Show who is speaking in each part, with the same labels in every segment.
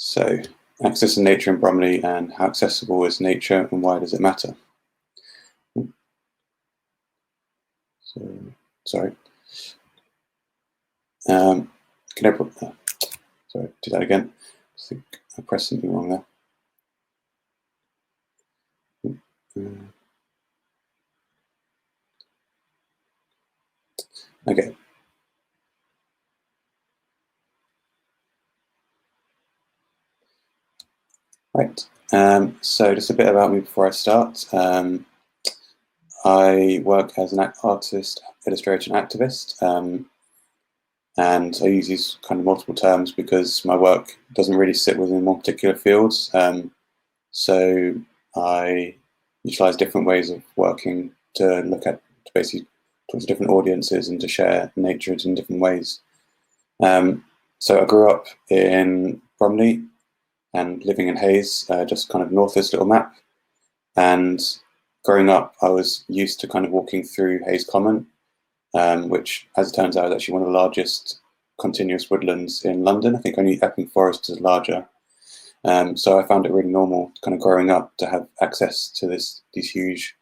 Speaker 1: So, access to nature in Bromley, and how accessible is nature and why does it matter? So, sorry. Can I put that? Sorry, do that again. I think I pressed something wrong there. Okay. Right. So just a bit about me before I start. I work as an artist, illustrator, and activist, and I use these kind of multiple terms because my work doesn't really sit within one particular field. So I utilize different ways of working to look at, to basically talk to different audiences and to share nature in different ways. So I grew up in Bromley and living in Hayes, just kind of north of this little map. And growing up, I was used to kind of walking through Hayes Common, which, as it turns out, is actually one of the largest continuous woodlands in London. I think only Epping Forest is larger. So I found it really normal, kind of growing up, to have access to these huge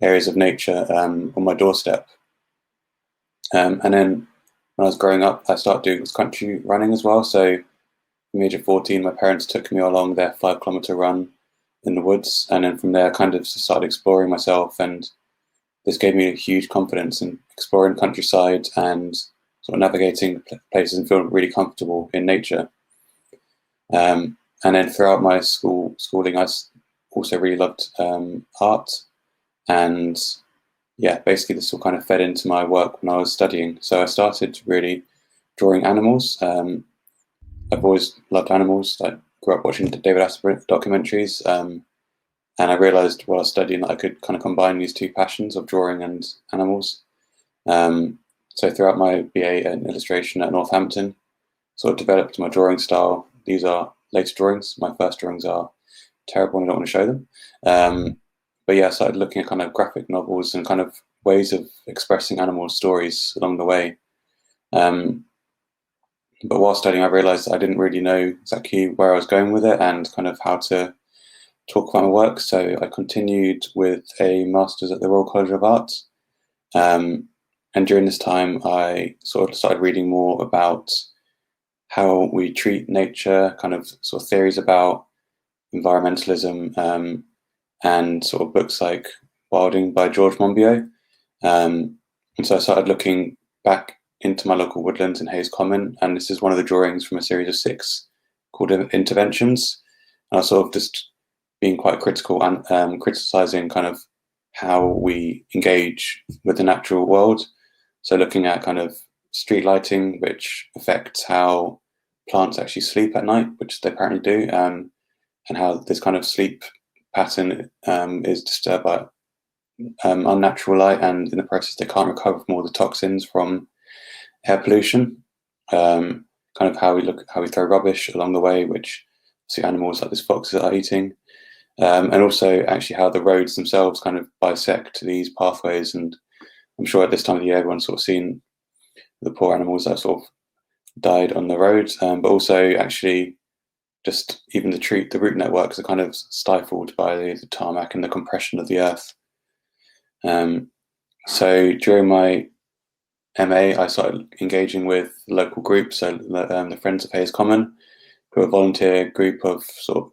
Speaker 1: areas of nature on my doorstep. And then when I was growing up, I started doing country running as well. So from the age of 14, my parents took me along their 5-kilometer run in the woods. And then from there, I kind of started exploring myself. And this gave me a huge confidence in exploring countryside and sort of navigating places and feeling really comfortable in nature. And then throughout my schooling, I also really loved art. And yeah, basically this all kind of fed into my work when I was studying. So I started really drawing animals. I've always loved animals. I grew up watching David Attenborough documentaries. And I realized while I was studying that I could kind of combine these two passions of drawing and animals. So throughout my BA in illustration at Northampton, sort of developed my drawing style. These are later drawings. My first drawings are terrible and I don't want to show them. But yeah, I started looking at kind of graphic novels and kind of ways of expressing animal stories along the way. But while studying, I realized I didn't really know exactly where I was going with it and kind of how to talk about my work. So I continued with a master's at the Royal College of Art. And during this time, I sort of started reading more about how we treat nature, kind of sort of theories about environmentalism, and sort of books like Wilding by George Monbiot. And so I started looking back into my local woodlands in Hayes Common, and this is one of the drawings from a series of 6 called Interventions. And I was sort of just being quite critical and criticizing kind of how we engage with the natural world. So looking at kind of street lighting, which affects how plants actually sleep at night, which they apparently do, and how this kind of sleep pattern is disturbed by unnatural light, and in the process they can't recover from all the toxins from air pollution. Kind of how we throw rubbish along the way, which see animals like these foxes are eating. And also actually how the roads themselves kind of bisect these pathways. And I'm sure at this time of the year everyone's sort of seen the poor animals that sort of died on the roads, but also actually just even the root networks are kind of stifled by the tarmac and the compression of the earth. So during my MA, I started engaging with local groups, so the Friends of Hayes Common, who are a volunteer group of sort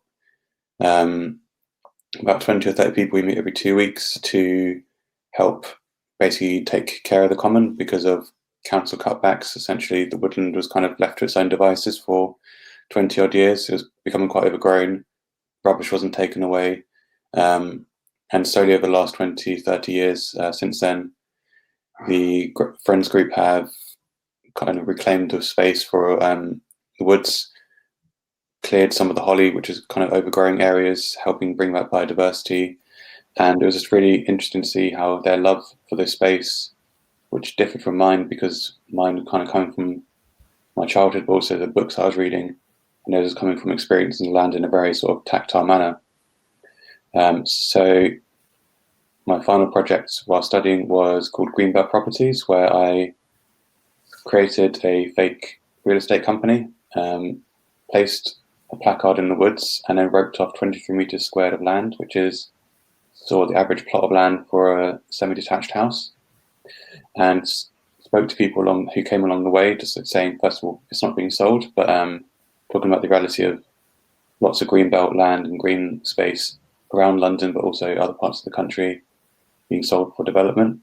Speaker 1: of about 20 or 30 people. We meet every 2 weeks to help basically take care of the common because of council cutbacks. Essentially, the woodland was kind of left to its own devices for 20 odd years. It was becoming quite overgrown. Rubbish wasn't taken away. And slowly over the last 20, 30 years since then, the Friends group have kind of reclaimed the space for the woods, cleared some of the holly, which is kind of overgrowing areas, helping bring back biodiversity. And it was just really interesting to see how their love for this space, which differed from mine because mine kind of coming from my childhood, but also the books I was reading, and it was coming from experiencing the land in a very sort of tactile manner. So my final project while studying was called Greenbelt Properties, where I created a fake real estate company, placed a placard in the woods and then roped off 23 meters squared of land, which is sort of the average plot of land for a semi-detached house, and spoke to people who came along the way, just saying, first of all, it's not being sold, but talking about the reality of lots of greenbelt land and green space around London, but also other parts of the country being sold for development.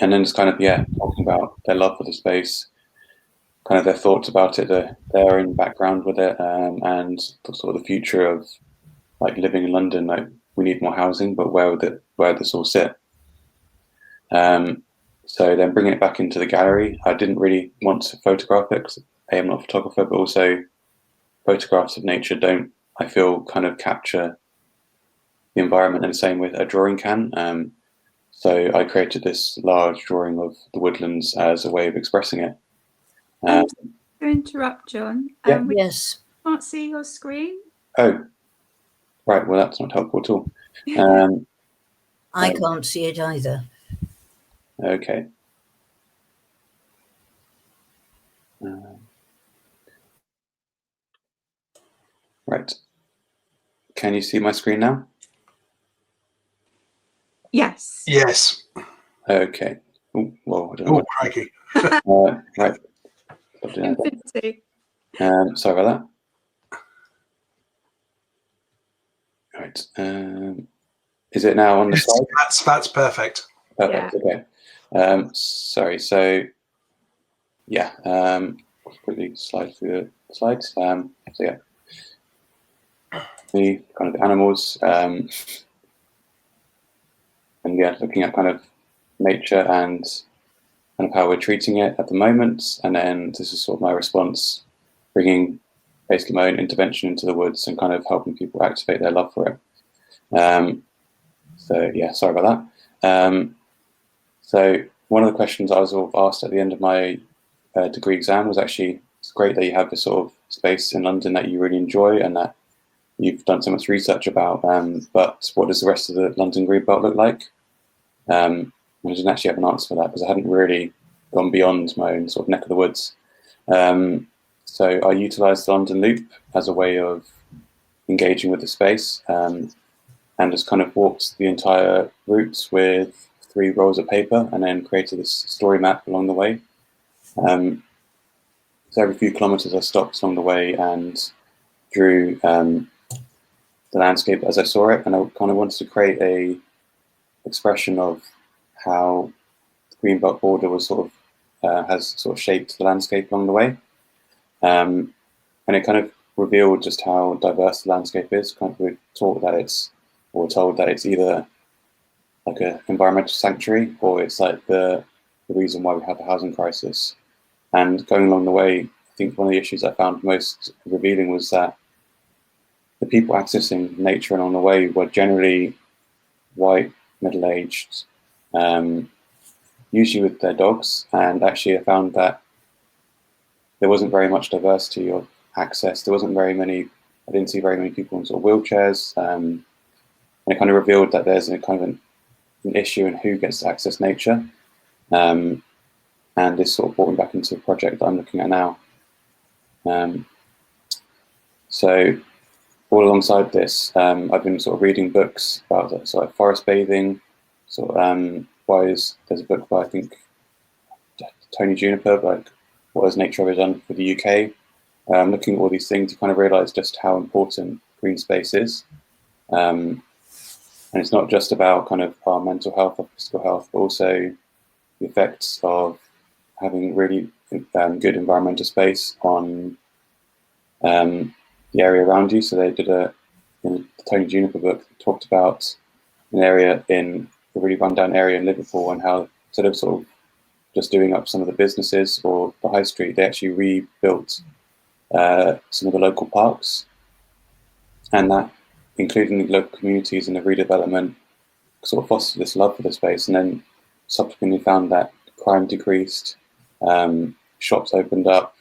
Speaker 1: And then just kind of, talking about their love for the space, kind of their thoughts about it, their own background with it, and sort of the future of like living in London. Like, we need more housing, but where would this all sit? So then bringing it back into the gallery, I didn't really want to photograph it because I'm not a photographer, but also photographs of nature don't, I feel, kind of capture the environment in the same way that a drawing can. So I created this large drawing of the woodlands as a way of expressing it.
Speaker 2: To interrupt, John,
Speaker 3: yes,
Speaker 2: can't see your screen.
Speaker 1: Oh, right. Well, that's not helpful at all.
Speaker 3: I can't see it either.
Speaker 1: Okay. Right. Can you see my screen now?
Speaker 2: Yes.
Speaker 4: Yes.
Speaker 1: Okay. Oh, well, I don't know.
Speaker 4: Oh, crikey.
Speaker 1: Right. Sorry about that. Right. Is it now on the slide?
Speaker 4: That's perfect.
Speaker 1: Perfect. Yeah. Okay. Sorry. So, quickly slide through the slides. So yeah, the kind of animals, and looking at kind of nature and kind of how we're treating it at the moment. And then this is sort of my response, bringing basically my own intervention into the woods and kind of helping people activate their love for it. So yeah, sorry about that. So one of the questions I was sort of asked at the end of my degree exam was actually, it's great that you have this sort of space in London that you really enjoy and that you've done so much research about, but what does the rest of the London Greenbelt look like? I didn't actually have an answer for that because I hadn't really gone beyond my own sort of neck of the woods. So I utilised the London Loop as a way of engaging with the space, and just kind of walked the entire route with 3 rolls of paper and then created this story map along the way. So every few kilometres I stopped along the way and drew the landscape as I saw it, and I kind of wanted to create a expression of how the Greenbelt border was sort of has sort of shaped the landscape along the way, and it kind of revealed just how diverse the landscape is. Kind of we're told that it's either like an environmental sanctuary or it's like the reason why we have a housing crisis. And going along the way, I think one of the issues I found most revealing was that the people accessing nature along the way were generally white, middle-aged, usually with their dogs. And actually I found that there wasn't very much diversity of access. I didn't see very many people in sort of wheelchairs. And it kind of revealed that there's a kind of an issue in who gets to access nature. And this sort of brought me back into a project that I'm looking at now. So all alongside this, I've been sort of reading books about sort of forest bathing. There's a book by, I think, Tony Juniper, like What Has Nature Ever Done for the UK? Looking at all these things, you kind of realise just how important green space is. And it's not just about kind of our mental health or physical health, but also the effects of having really good environmental space on the area around you. So they did in the Tony Juniper book, talked about an area in a really rundown area in Liverpool and how instead of sort of just doing up some of the businesses or the high street, they actually rebuilt some of the local parks, and that, including the local communities and the redevelopment, sort of fostered this love for the space. And then subsequently found that crime decreased, shops opened up,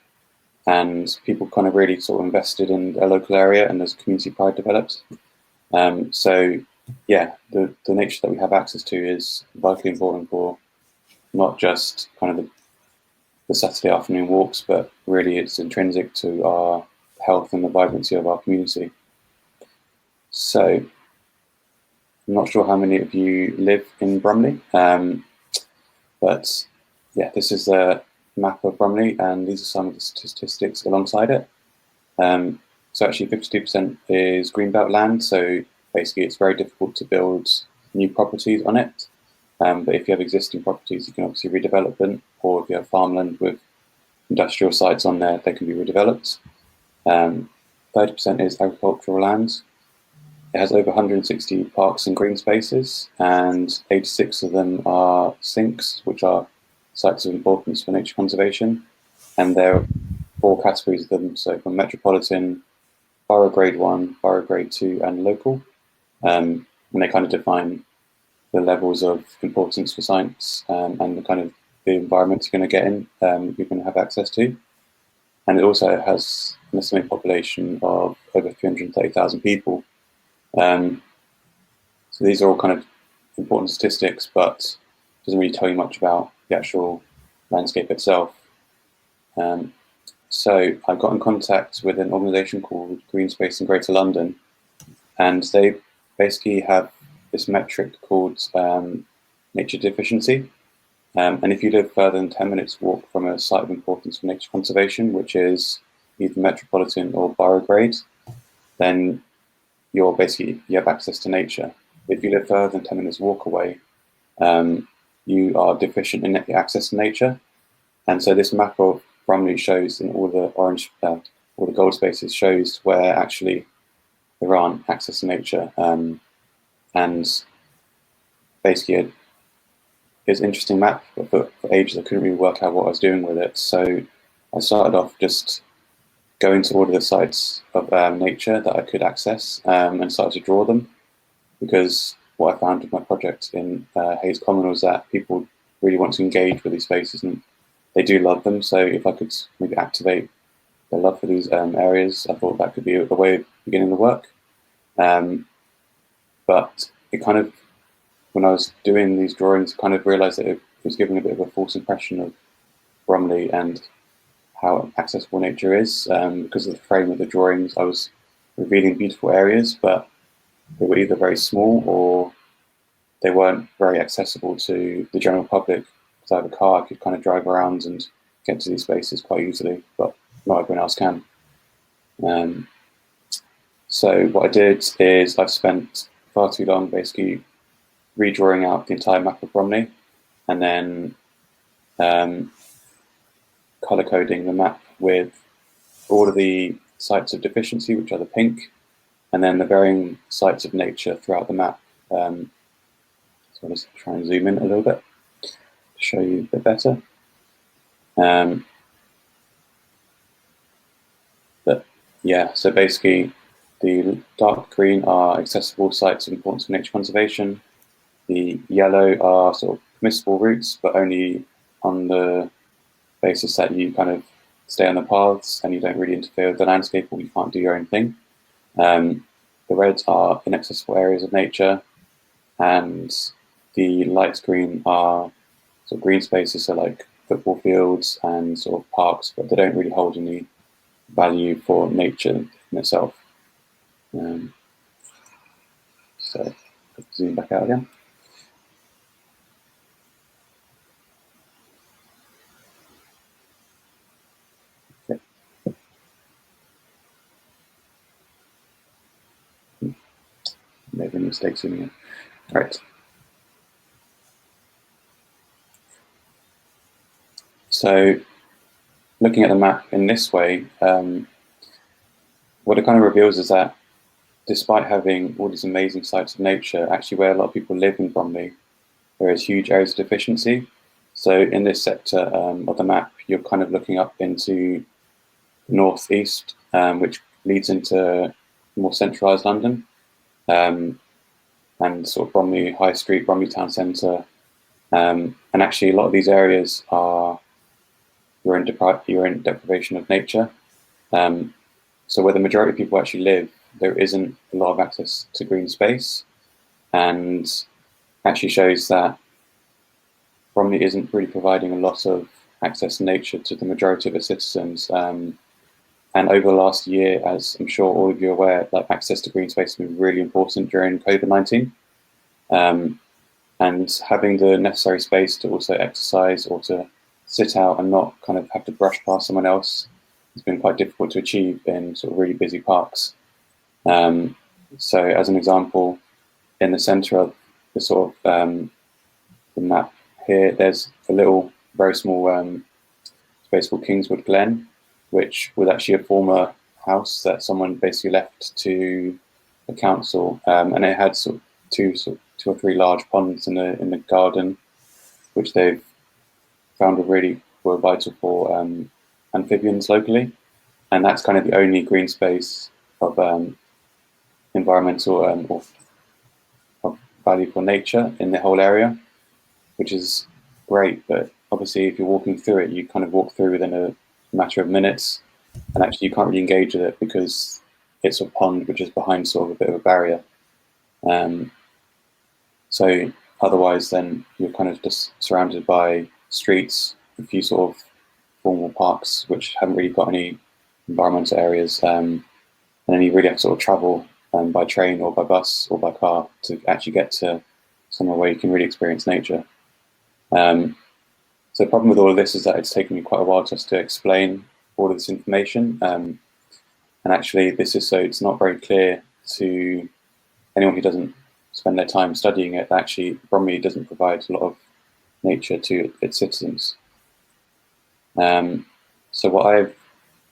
Speaker 1: and people kind of really sort of invested in their local area, and there's community pride developed. So yeah, the nature that we have access to is vitally important for not just kind of the Saturday afternoon walks, but really it's intrinsic to our health and the vibrancy of our community. So I'm not sure how many of you live in Bromley, but yeah, this is a map of Bromley, and these are some of the statistics alongside it. So actually 52% is Greenbelt land, so basically it's very difficult to build new properties on it. But if you have existing properties, you can obviously redevelop them, or if you have farmland with industrial sites on there, they can be redeveloped. 30% is agricultural land. It has over 160 parks and green spaces, and 86 of them are sinks, which are sites of importance for nature conservation. And there are 4 categories of them, so from metropolitan, borough grade 1, borough grade 2, and local. And they kind of define the levels of importance for science, and the kind of the environments you're going to get in, you're going to have access to. And it also has an estimated population of over 330,000 people. So these are all kind of important statistics, but doesn't really tell you much about the actual landscape itself. So I got in contact with an organisation called Green Space in Greater London, and they basically have this metric called nature deficiency. And if you live further than 10 minutes walk from a site of importance for nature conservation, which is either metropolitan or borough grade, then you have access to nature. If you live further than 10 minutes walk away, you are deficient in access to nature. And so this map of Bromley shows in all the orange, all the gold spaces shows where actually there aren't access to nature. And basically it's an interesting map, but for ages I couldn't really work out what I was doing with it. So I started off just going to all of the sites of nature that I could access, and started to draw them, because what I found with my project in Hayes Common was that people really want to engage with these spaces, and they do love them. So if I could maybe activate their love for these areas, I thought that could be a way of beginning the work. But it kind of, when I was doing these drawings, I kind of realised that it was giving a bit of a false impression of Bromley and how accessible nature is. Because of the frame of the drawings, I was revealing beautiful areas, but they were either very small or they weren't very accessible to the general public. Because I have a car, I could kind of drive around and get to these spaces quite easily, but not everyone else can. So what I did is I've spent far too long basically redrawing out the entire map of Bromley, and then colour coding the map with all of the sites of deficiency, which are the pink, and then the varying sites of nature throughout the map. So let's try and zoom in a little bit to show you a bit better. But yeah, so basically the dark green are accessible sites of importance for nature conservation. The yellow are sort of permissible routes, but only on the basis that you kind of stay on the paths and you don't really interfere with the landscape, or you can't do your own thing. The reds are inaccessible areas of nature, and the light green are sort of green spaces, so like football fields and sort of parks, but they don't really hold any value for nature in itself. So zoom back out again. Okay. Made a mistake zooming in. All right. So looking at the map in this way, what it kind of reveals is that despite having all these amazing sites of nature, actually where a lot of people live in Bromley, there is huge areas of deficiency. So in this sector of the map, you're kind of looking up into the northeast, which leads into more centralised London, and sort of Bromley High Street, Bromley Town Centre, and actually a lot of these areas are you're in deprivation of nature. So where the majority of people actually live, there isn't a lot of access to green space, and actually shows that Bromley isn't really providing a lot of access to nature to the majority of its citizens. And over the last year, as I'm sure all of you are aware, like access to green space has been really important during COVID-19. And having the necessary space to also exercise or to sit out and not kind of have to brush past someone else has been quite difficult to achieve in sort of really busy parks. So as an example, in the centre of the sort of the map here, there's a little, very small space called Kingswood Glen, which was actually a former house that someone basically left to the council, and it had sort of two or three large ponds in the garden, which they've found were vital for amphibians locally, and that's kind of the only green space of environmental or of value for nature in the whole area, which is great. But obviously, if you're walking through it, you kind of walk through within a matter of minutes, and actually you can't really engage with it because it's a pond which is behind sort of a bit of a barrier. So otherwise, then you're kind of just surrounded by streets, a few sort of formal parks which haven't really got any environmental areas, and then you really have to sort of travel by train or by bus or by car to actually get to somewhere where you can really experience nature. So the problem with all of this is that it's taken me quite a while just to explain all of this information, and actually this is so it's not very clear to anyone who doesn't spend their time studying it. Actually, Bromley doesn't provide a lot of nature to its citizens. So what I've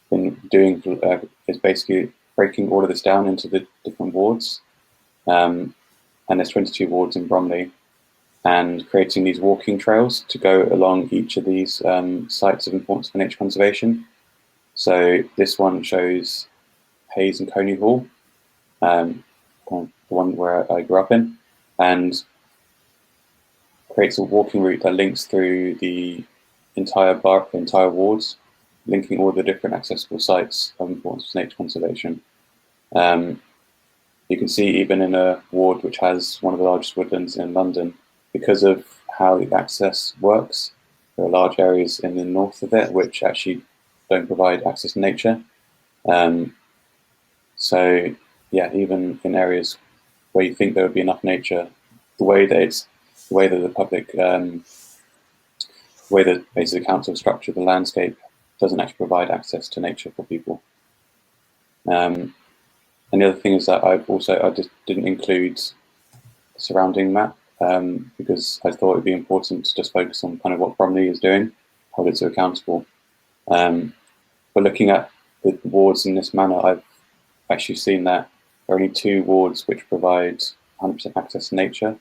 Speaker 1: been doing is basically breaking all of this down into the different wards, and there's 22 wards in Bromley, and creating these walking trails to go along each of these sites of importance for nature conservation. So this one shows Hayes and Coney Hall, the one where I grew up in, and creates a walking route that links through the entire wards, linking all the different accessible sites of importance for nature conservation. You can see even in a ward which has one of the largest woodlands in London, because of how the access works, there are large areas in the north of it which actually don't provide access to nature. So yeah, even in areas where you think there would be enough nature, the way that the public, the way that basically the council structured the landscape doesn't actually provide access to nature for people. And the other thing is that I just didn't include the surrounding map, because I thought it'd be important to just focus on kind of what Bromley is doing, hold it to accountable. But looking at the wards in this manner, I've actually seen that there are only 2 wards which provide 100% access to nature.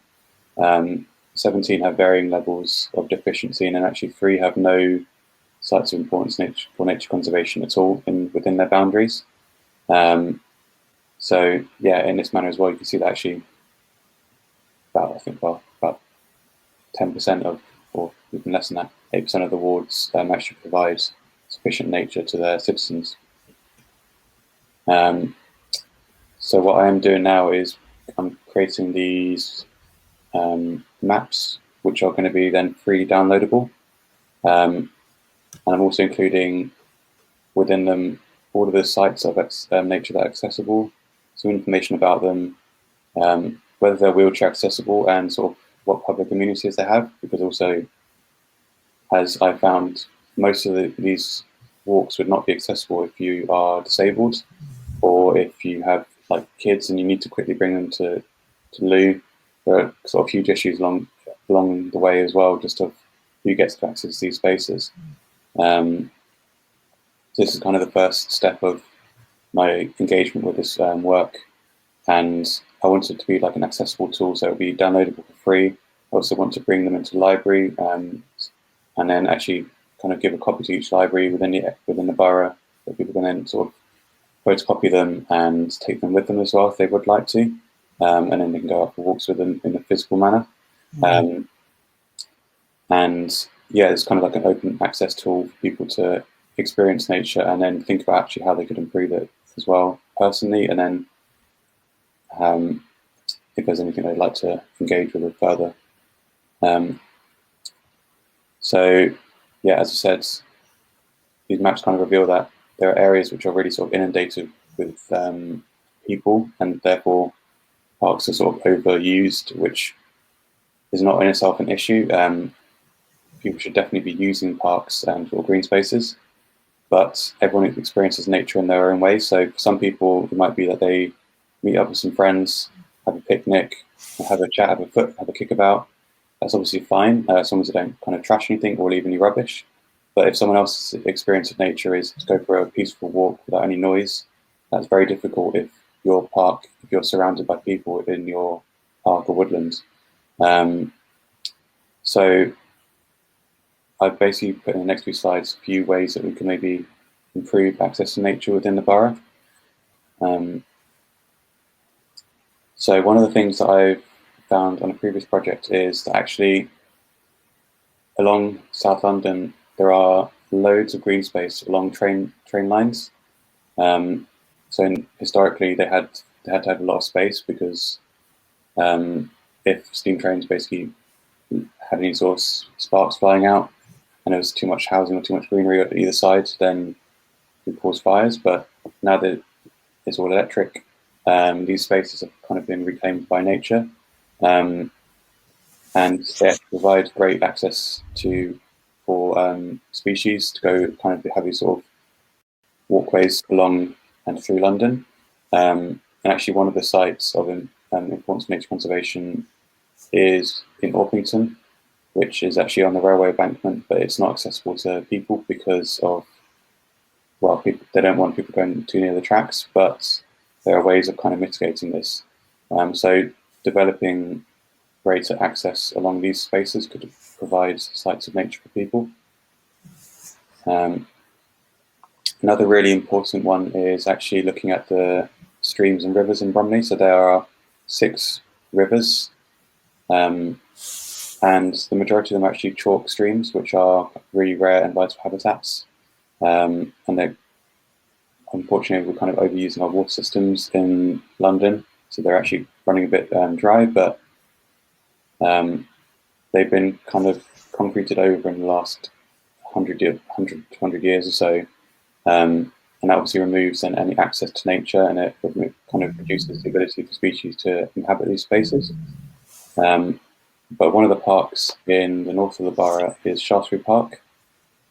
Speaker 1: 17 have varying levels of deficiency, and then actually 3 have no sites of importance for nature conservation at all within their boundaries. So yeah, in this manner as well, you can see that actually about 10% of, or even less than that, 8% of the wards actually provide sufficient nature to their citizens. So what I am doing now is I'm creating these maps, which are going to be then freely downloadable. And I'm also including within them all of the sites of nature that are accessible, some information about them, whether they're wheelchair accessible and sort of what public amenities they have, because also, as I found, most of these walks would not be accessible if you are disabled, or if you have like kids and you need to quickly bring them to loo. There are sort of huge issues along the way as well, just of who gets to access these spaces. This is kind of the first step of my engagement with this work, and I want it to be like an accessible tool, so it'll be downloadable for free. I also want to bring them into the library, and then actually kind of give a copy to each library within the borough, that people can then sort of photocopy them and take them with them as well if they would like to, and then they can go out for walks with them in a physical manner. And yeah, it's kind of like an open access tool for people to experience nature and then think about actually how they could improve it as well personally, and then if there's anything they'd like to engage with it further. So yeah, as I said, these maps kind of reveal that there are areas which are really sort of inundated with people, and therefore parks are sort of overused, which is not in itself an issue. People should definitely be using parks and or green spaces, but everyone experiences nature in their own way. So for some people, it might be that they meet up with some friends, have a picnic, have a chat, have a kickabout. That's obviously fine, as long as they don't kind of trash anything or leave any rubbish. But if someone else's experience of nature is to go for a peaceful walk without any noise, that's very difficult if you're surrounded by people in your park or woodland. So I've basically put in the next few slides a few ways that we can maybe improve access to nature within the borough. So one of the things that I've found on a previous project is that actually along South London there are loads of green space along train lines. So historically they had to have a lot of space because if steam trains basically had any sort of sparks flying out and there was too much housing or too much greenery at either side, then it would cause fires. But now that it's all electric, these spaces have kind of been reclaimed by nature, and they provide great access for species to go kind of have these sort of walkways along and through London. And actually one of the sites of importance for nature conservation is in Orpington, which is actually on the railway embankment, but it's not accessible to people because of, well, they don't want people going too near the tracks, but there are ways of kind of mitigating this. So developing greater access along these spaces could provide sites of nature for people. Another really important one is actually looking at the streams and rivers in Bromley. So there are 6 rivers, and the majority of them are actually chalk streams, which are really rare and vital habitats. And they're, unfortunately, we're kind of overusing our water systems in London, so they're actually running a bit dry, but they've been kind of concreted over in the last 100 years or so. And that obviously removes any access to nature, and it kind of reduces the ability for species to inhabit these spaces. But one of the parks in the north of the borough is Shaftesbury Park,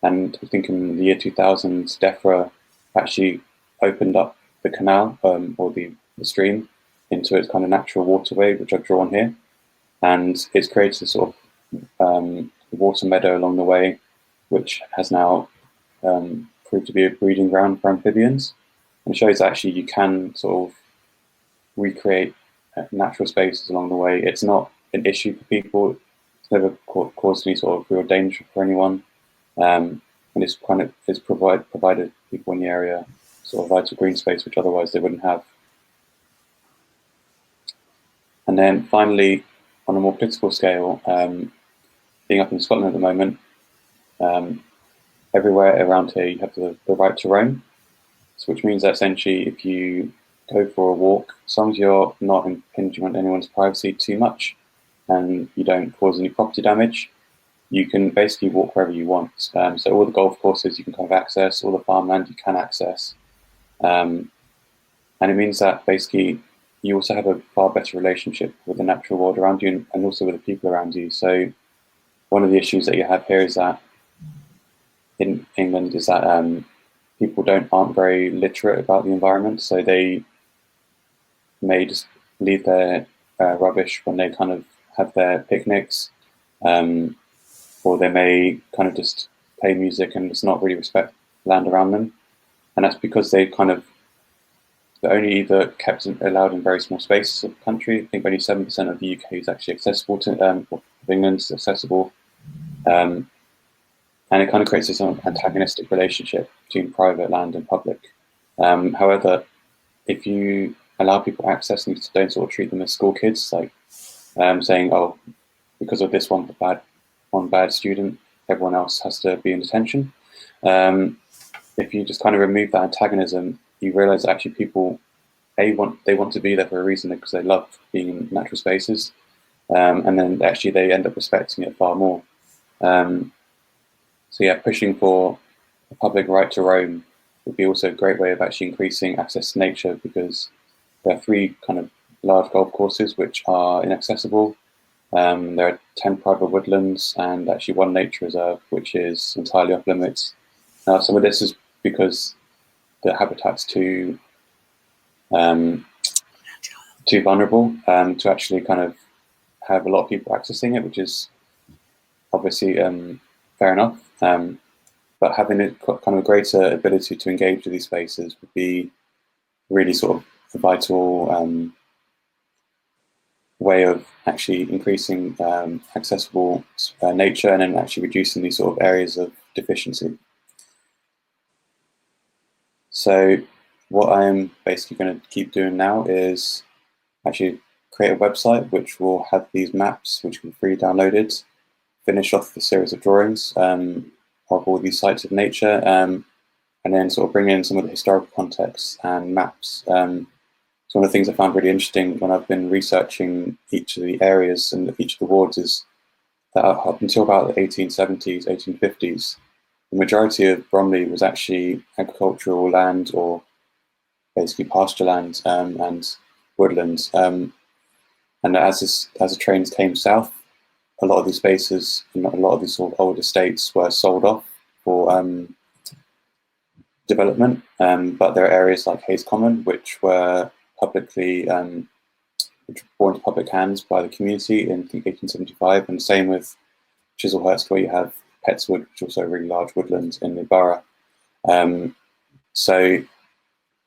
Speaker 1: and I think in the year 2000, DEFRA actually opened up the canal or the stream into its kind of natural waterway, which I've drawn here, and it's created a sort of water meadow along the way, which has now proved to be a breeding ground for amphibians, and shows actually you can sort of recreate natural spaces along the way. It's not an issue for people. It's never caused any sort of real danger for anyone, and it's provided people in the area sort of vital green space which otherwise they wouldn't have. And then finally, on a more political scale, being up in Scotland at the moment, everywhere around here you have the right to roam, so which means that essentially if you go for a walk, as long as you're not impinging on anyone's privacy too much and you don't cause any property damage, you can basically walk wherever you want. So all the golf courses you can kind of access, all the farmland you can access, and it means that basically you also have a far better relationship with the natural world around you and also with the people around you. So one of the issues that you have here is that in England is that people aren't very literate about the environment, so they may just leave their rubbish when they kind of have their picnics, or they may kind of just play music and just not really respect land around them, and that's because they're only either allowed in very small spaces of the country. I think only 7% of the UK is actually accessible to, of England is accessible. And it kind of creates this antagonistic relationship between private land and public. However, if you allow people access and you don't sort of treat them as school kids, like saying, oh, because of this one bad student, everyone else has to be in detention. If you just kind of remove that antagonism, you realize that actually people, they want to be there for a reason because they love being in natural spaces, and then actually they end up respecting it far more. So yeah, pushing for a public right to roam would be also a great way of actually increasing access to nature, because there are 3 kind of large golf courses which are inaccessible. There are 10 private woodlands and actually 1 nature reserve, which is entirely off limits. Now, some of this is because the habitat's too vulnerable to actually kind of have a lot of people accessing it, which is obviously fair enough. But having a kind of greater ability to engage with these spaces would be really sort of a vital way of actually increasing accessible nature, and then actually reducing these sort of areas of deficiency. So what I'm basically going to keep doing now is actually create a website which will have these maps which can be free downloaded, finish off the series of drawings of all these sites of nature, and then sort of bring in some of the historical context and maps. So one of the things I found really interesting when I've been researching each of the areas and each of the wards is that up until about the 1870s, 1850s, the majority of Bromley was actually agricultural land, or basically pasture land and woodlands. And as the trains came south, a lot of these spaces and a lot of these sort of old estates were sold off for development. But there are areas like Hayes Common, which were publicly which were brought into public hands by the community in 1875, and the same with Chislehurst, where you have Pettswood, which is also a really large woodland in the borough. So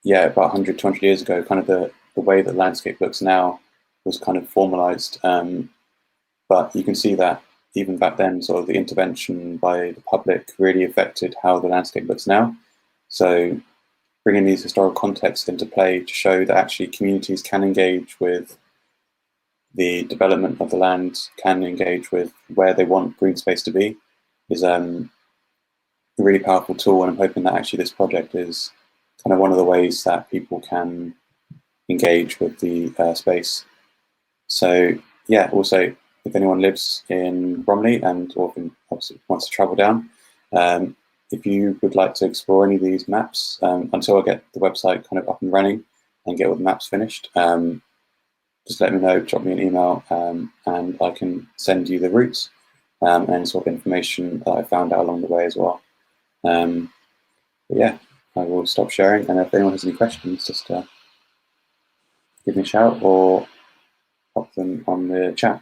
Speaker 1: yeah, about 100, 200 years ago, kind of the way that landscape looks now was kind of formalized. But you can see that even back then, sort of the intervention by the public really affected how the landscape looks now. So bringing these historical contexts into play to show that actually communities can engage with the development of the land, can engage with where they want green space to be, is a really powerful tool. And I'm hoping that actually this project is kind of one of the ways that people can engage with the space. So yeah, also if anyone lives in Bromley and or obviously wants to travel down, if you would like to explore any of these maps, until I get the website kind of up and running and get all the maps finished, just let me know, drop me an email, and I can send you the routes and sort of information that I found out along the way as well. But yeah, I will stop sharing, and if anyone has any questions, just give me a shout or pop them on the chat.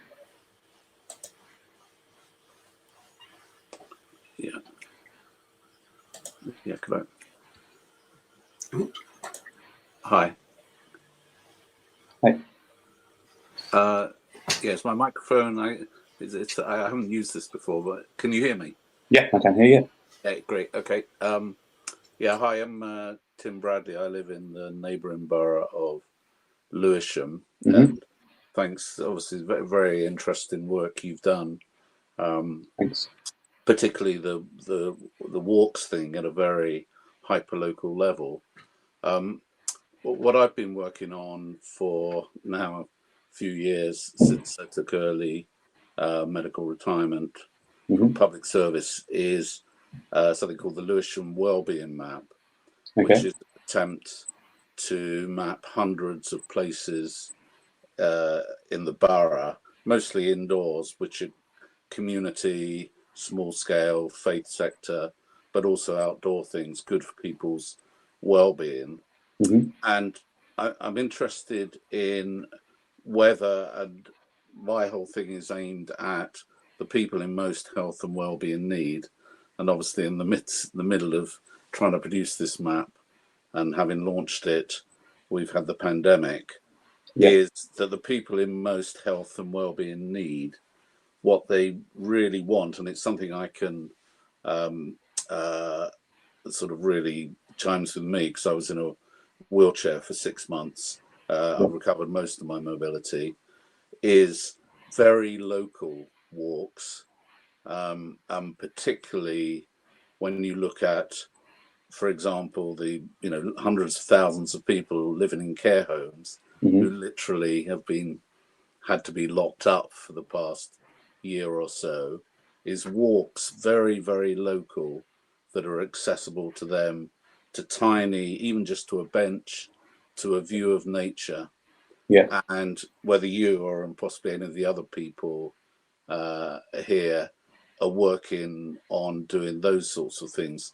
Speaker 4: Yeah, could I? Hi.
Speaker 1: Hi.
Speaker 4: Yes, my microphone. I haven't used this before, but can you hear me?
Speaker 1: Yeah, I can hear you.
Speaker 4: Yeah, great. Okay. Yeah, hi. I'm Tim Bradley. I live in the neighbouring borough of Lewisham, and thanks. Obviously, very, very interesting work you've done.
Speaker 1: Thanks.
Speaker 4: Particularly the walks thing at a very hyperlocal level. What I've been working on for now a few years since I took early medical retirement from public service is something called the Lewisham Well-Being Map, which is an attempt to map hundreds of places in the borough, mostly indoors, which are community, small scale, faith sector, but also outdoor things, good for people's well-being. And I'm interested in whether, and my whole thing is aimed at the people in most health and well-being need, and obviously in the middle of trying to produce this map and having launched it, we've had the pandemic, is that the people in most health and well-being need what they really want, and it's something I can sort of really chimes with me, because I was in a wheelchair for 6 months. I've recovered most of my mobility, is very local walks, and particularly when you look at, for example, the hundreds of thousands of people living in care homes who literally have had to be locked up for the past year or so, is walks very, very local that are accessible to them to tiny, even just to a bench, to a view of nature.
Speaker 1: Yeah.
Speaker 4: And whether you or possibly any of the other people here are working on doing those sorts of things,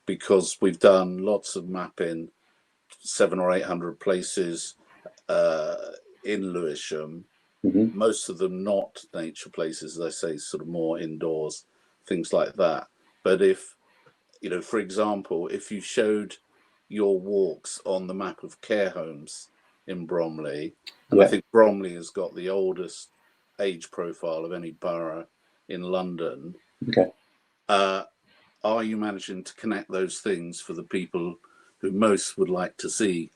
Speaker 4: because we've done lots of mapping, 700 or 800 places in Lewisham, most of them not nature places, as I say, sort of more indoors, things like that. But if, you know, for example, if you showed your walks on the map of care homes in Bromley, and I think Bromley has got the oldest age profile of any borough in London.
Speaker 1: Okay.
Speaker 4: Are you managing to connect those things for the people who most would like to see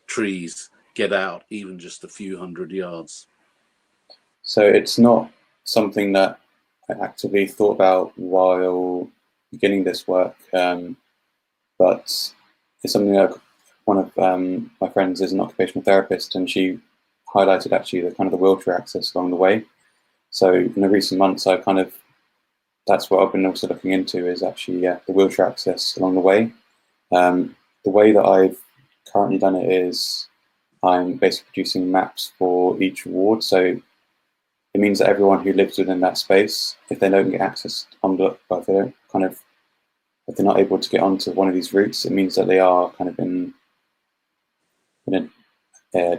Speaker 4: trees get out even just a few hundred yards?
Speaker 1: So it's not something that I actively thought about while beginning this work, but it's something that one of my friends is an occupational therapist, and she highlighted actually the kind of the wheelchair access along the way. So in the recent months, that's what I've been also looking into, is actually the wheelchair access along the way. The way that I've currently done it is I'm basically producing maps for each ward. So it means that everyone who lives within that space, if they don't get access if they're not able to get onto one of these routes, it means that they are kind of in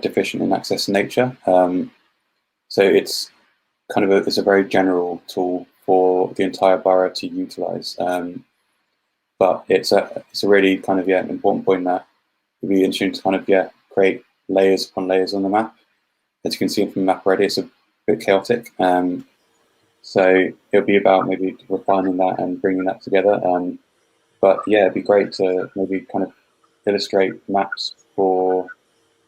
Speaker 1: deficient in access to nature. So it's kind of it's a very general tool for the entire borough to utilise. But it's a really kind of an important point that it'd be interesting to kind of create layers upon layers on the map. As you can see from the map already, it's a bit chaotic. So it'll be about maybe refining that and bringing that together. But it'd be great to maybe kind of illustrate maps for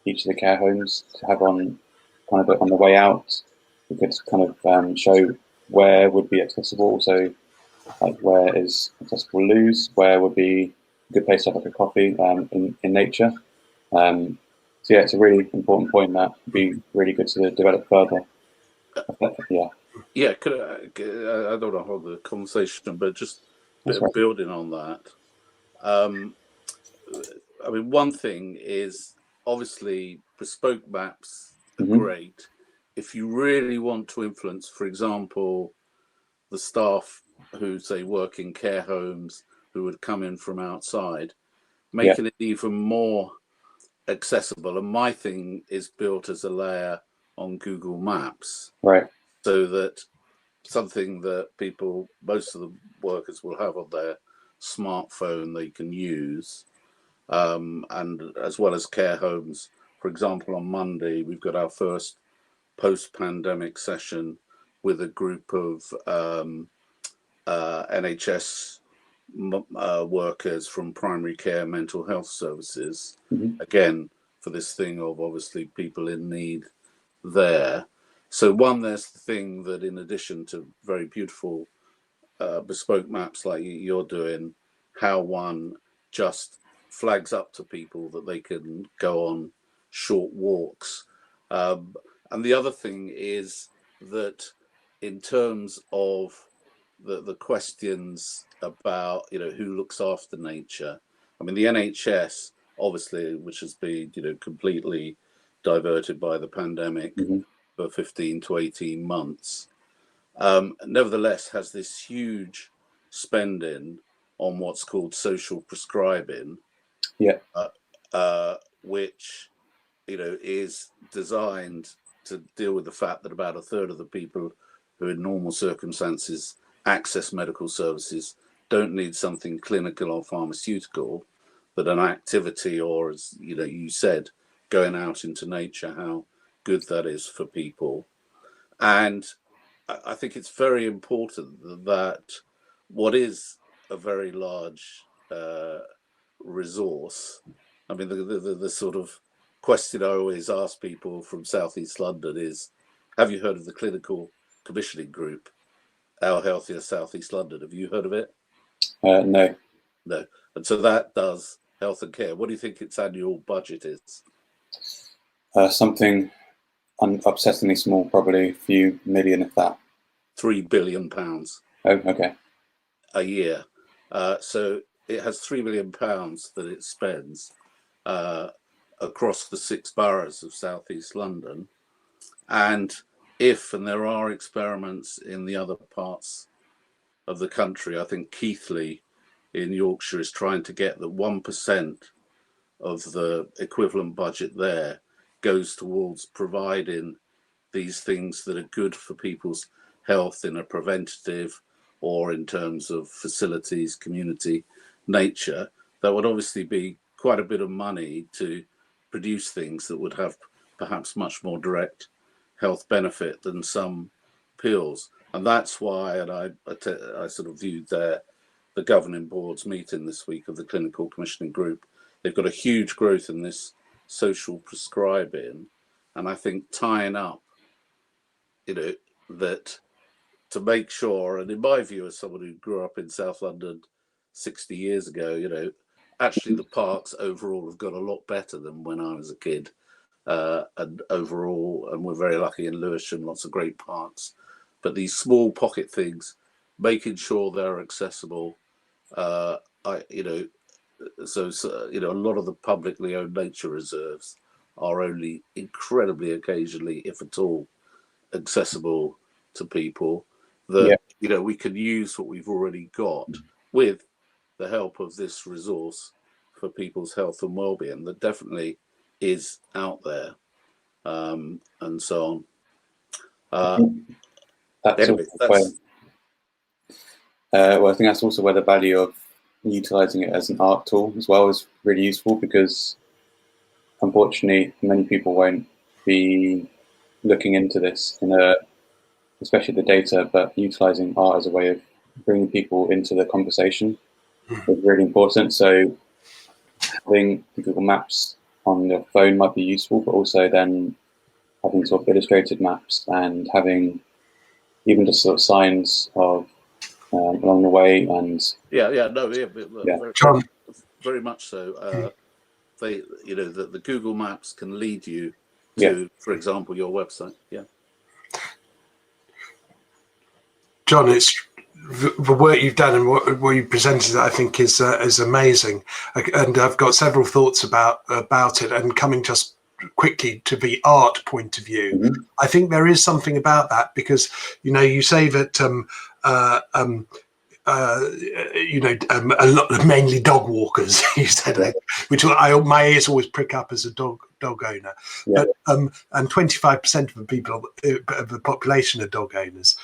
Speaker 1: each of the care homes to have on the way out. We could kind of show where would be accessible. So like where is accessible loos, where would be a good place to have like a coffee in nature. So it's a really important point that would be really good to develop further.
Speaker 4: Yeah, I don't know how the conversation, but just building on that. I mean, one thing is obviously bespoke maps are great. If you really want to influence, for example, the staff who say work in care homes who would come in from outside, making it even more accessible. And my thing is built as a layer on Google Maps,
Speaker 1: right?
Speaker 4: So that something that most of the workers will have on their smartphone they can use, and as well as care homes. For example, on Monday we've got our first post-pandemic session with a group of NHS workers from primary care mental health services, again for this thing of obviously people in need there. So there's the thing that in addition to very beautiful bespoke maps like you're doing, how one just flags up to people that they can go on short walks. And the other thing is that in terms of the questions about, who looks after nature, I mean, the NHS, obviously, which has been, completely diverted by the pandemic for 15 to 18 months, nevertheless has this huge spending on what's called social prescribing, which is designed to deal with the fact that about a third of the people who in normal circumstances access medical services don't need something clinical or pharmaceutical, but an activity, or as you said, going out into nature, how good that is for people. And I think it's very important that what is a very large resource, I mean, the sort of question I always ask people from South East London is, have you heard of the Clinical Commissioning Group, Our Healthier South East London? Have you heard of it?
Speaker 1: No.
Speaker 4: No. And so that does health and care. What do you think its annual budget is?
Speaker 1: Something upsettingly small, probably a few million, if that.
Speaker 4: £3 billion.
Speaker 1: Oh, okay.
Speaker 4: A year. So it has £3 million that it spends across the 6 boroughs of southeast London. And and there are experiments in the other parts of the country, I think Keighley in Yorkshire is trying to get that 1% of the equivalent budget there goes towards providing these things that are good for people's health in a preventative or in terms of facilities, community, nature. That would obviously be quite a bit of money to produce things that would have perhaps much more direct health benefit than some pills. And that's why, and I sort of viewed the governing board's meeting this week of the clinical commissioning group. They've got a huge growth in this social prescribing, and I think tying up, that to make sure, and in my view, as someone who grew up in South London 60 years ago, actually the parks overall have got a lot better than when I was a kid. And overall, and we're very lucky in Lewisham, lots of great parks. But these small pocket things, making sure they're accessible, so a lot of the publicly owned nature reserves are only incredibly occasionally, if at all, accessible to people. That we can use what we've already got with the help of this resource for people's health and well-being that definitely is out there, and so on. Anyway,
Speaker 1: well, I think that's also where the value of utilising it as an art tool as well is really useful, because unfortunately many people won't be looking into this especially the data, but utilising art as a way of bringing people into the conversation is really important. So having Google Maps on your phone might be useful, but also then having sort of illustrated maps and having even just sort of signs of along the way. And
Speaker 4: very much so. The Google Maps can lead you to, for example, your website.
Speaker 5: Jon, it's the work you've done and what you presented, I think, is amazing, and I've got several thoughts about it. And coming just quickly to the art point of view, I think there is something about that, because you say that a lot, mainly dog walkers, you said, which my ears always prick up as a dog owner. But and 25% of the people of the population are dog owners.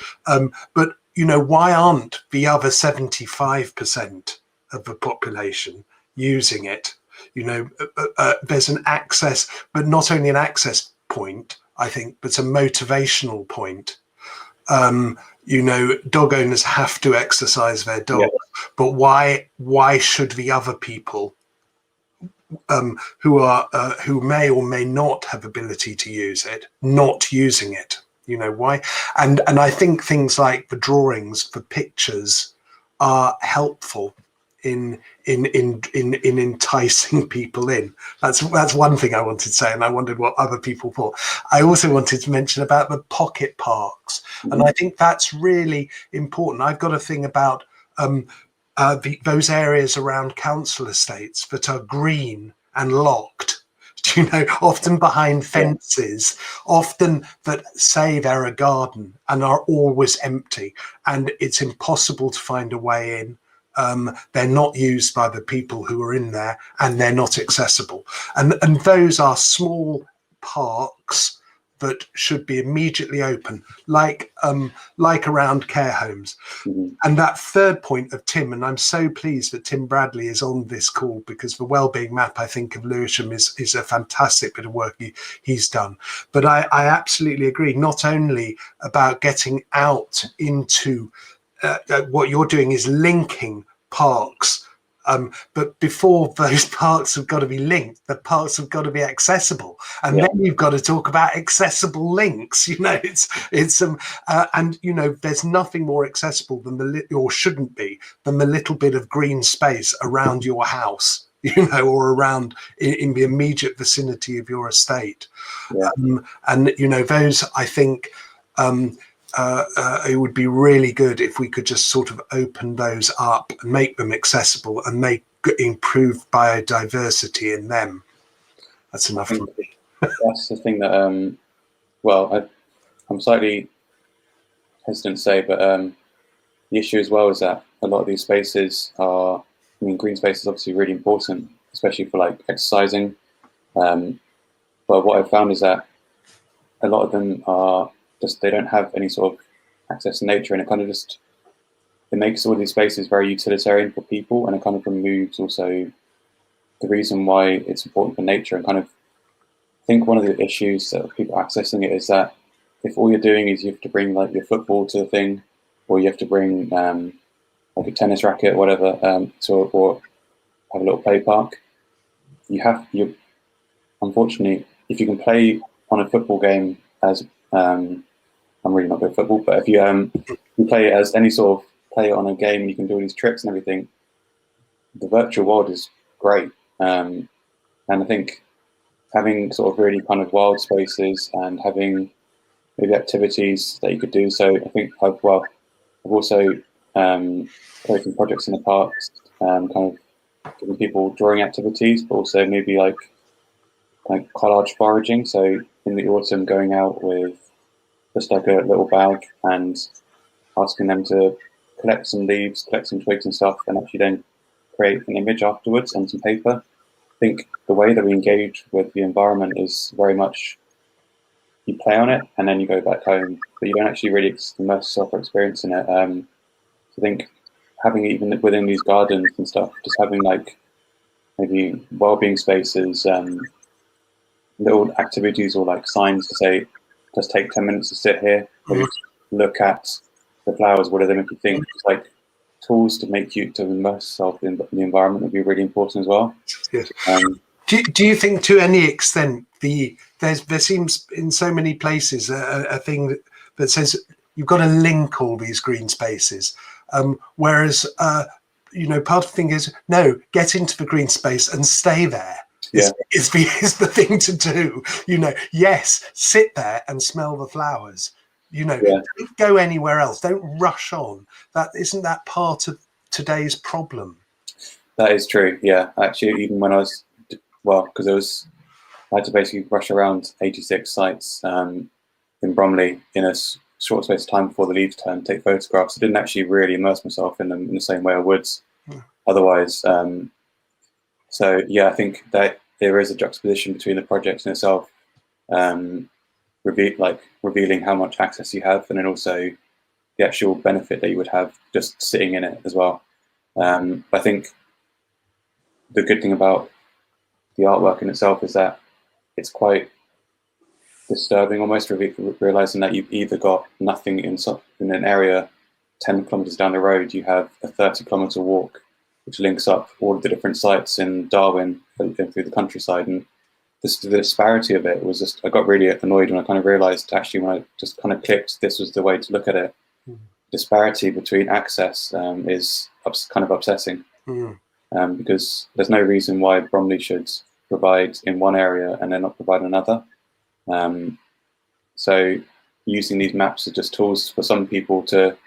Speaker 5: But why aren't the other 75% of the population using it? There's an access, but not only an access point, I think, but a motivational point. Dog owners have to exercise their dogs, but why should the other people who may or may not have ability to use it not using it? Why? And I think things like the drawings, the pictures, are helpful in enticing people in. That's one thing I wanted to say, and I wondered what other people thought. I also wanted to mention about the pocket parks, and I think that's really important. I've got a thing about those areas around council estates that are green and locked. Often behind fences, often that say they're a garden and are always empty, and it's impossible to find a way in. They're not used by the people who are in there, and they're not accessible. And those are small parks that should be immediately open, like around care homes. And that third point of Tim, and I'm so pleased that Tim Bradley is on this call, because the Wellbeing Map, I think, of Lewisham is a fantastic bit of work he's done. But I absolutely agree, not only about getting out into what you're doing is linking parks, but before those parks have got to be linked, the parks have got to be accessible, and then you've got to talk about accessible links. And there's nothing more accessible than or shouldn't be, than the little bit of green space around your house, or around in the immediate vicinity of your estate. And those, I think, it would be really good if we could just sort of open those up and make them accessible and improve biodiversity in them. That's enough for me.
Speaker 1: That's the thing that, well, I'm slightly hesitant to say, but the issue as well is that a lot of these spaces are, I mean, green space is obviously really important, especially for like exercising. But what I've found is that a lot of them are just, they don't have any sort of access to nature, and it kind of just, it makes all these spaces very utilitarian for people, and it kind of removes also the reason why it's important for nature. And kind of, I think one of the issues that people accessing it is that if all you're doing is you have to bring like your football to the thing, or you have to bring like a tennis racket or whatever, or have a little play park, you unfortunately, if you can play on a football game as I'm really not good at football, but if you play it as any sort of play on a game, you can do all these tricks and everything. The virtual world is great, and I think having sort of really kind of wild spaces and having maybe activities that you could do. So I think I've also carried some projects in the past, kind of giving people drawing activities, but also maybe like collage foraging. So in the autumn, going out with just like a little bag and asking them to collect some leaves, collect some twigs and stuff, and actually then create an image afterwards on some paper. I think the way that we engage with the environment is very much you play on it and then you go back home, but you don't actually really immerse yourself or experience in it. I think having even within these gardens and stuff, just having like maybe well-being spaces, little activities or like signs to say, just take 10 minutes to sit here, maybe look at the flowers, what do they make you think? It's like tools to make you to immerse yourself in the environment would be really important as well.
Speaker 5: Yes. Do you think to any extent there seems in so many places a thing that says you've got to link all these green spaces, whereas part of the thing is no, get into the green space and stay there.
Speaker 1: Yeah.
Speaker 5: Is the thing to do. Yes, sit there and smell the flowers. Don't go anywhere else. Don't rush on. Isn't that part of today's problem?
Speaker 1: That is true. Yeah, actually, even when I was because I had to basically rush around 86 sites in Bromley in a short space of time before the leaves turned, take photographs. I didn't actually really immerse myself in them in the same way I would otherwise. So yeah, I think that there is a juxtaposition between the project in itself, revealing how much access you have, and then also the actual benefit that you would have just sitting in it as well. I think the good thing about the artwork in itself is that it's quite disturbing, almost realizing that you've either got nothing in an area 10 kilometers down the road, you have a 30-kilometer walk which links up all of the different sites in Darwin and through the countryside. And the disparity of it was just, I got really annoyed when I kind of realized, actually, when I just kind of clicked, this was the way to look at it. Disparity between access is kind of upsetting. Because there's no reason why Bromley should provide in one area and then not provide another. So using these maps are just tools for some people to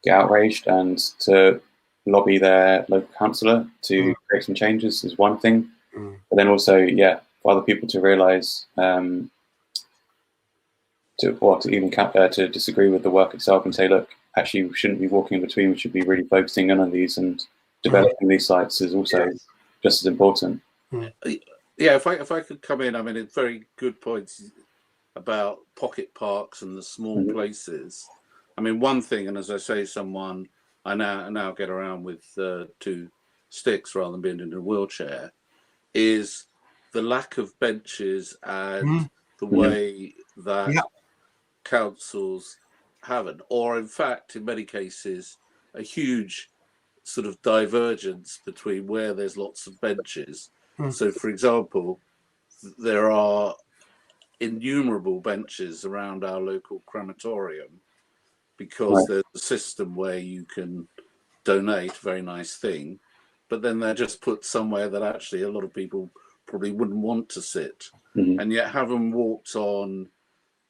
Speaker 1: get outraged and to lobby their local councillor to create some changes is one thing. But then also, for other people to realise to disagree with the work itself and say, look, actually we shouldn't be walking in between, we should be really focusing in on these, and developing these sites is also just as important.
Speaker 4: Yeah, if I could come in, I mean, it's very good points about pocket parks and the small places. I mean, one thing, and as I say, someone I now get around with 2 sticks rather than being in a wheelchair, is the lack of benches and the way that councils haven't, or in fact, in many cases, a huge sort of divergence between where there's lots of benches. So, for example, there are innumerable benches around our local crematorium because there's a system where you can donate, very nice thing, but then they're just put somewhere that actually a lot of people probably wouldn't want to sit. And yet, having walked on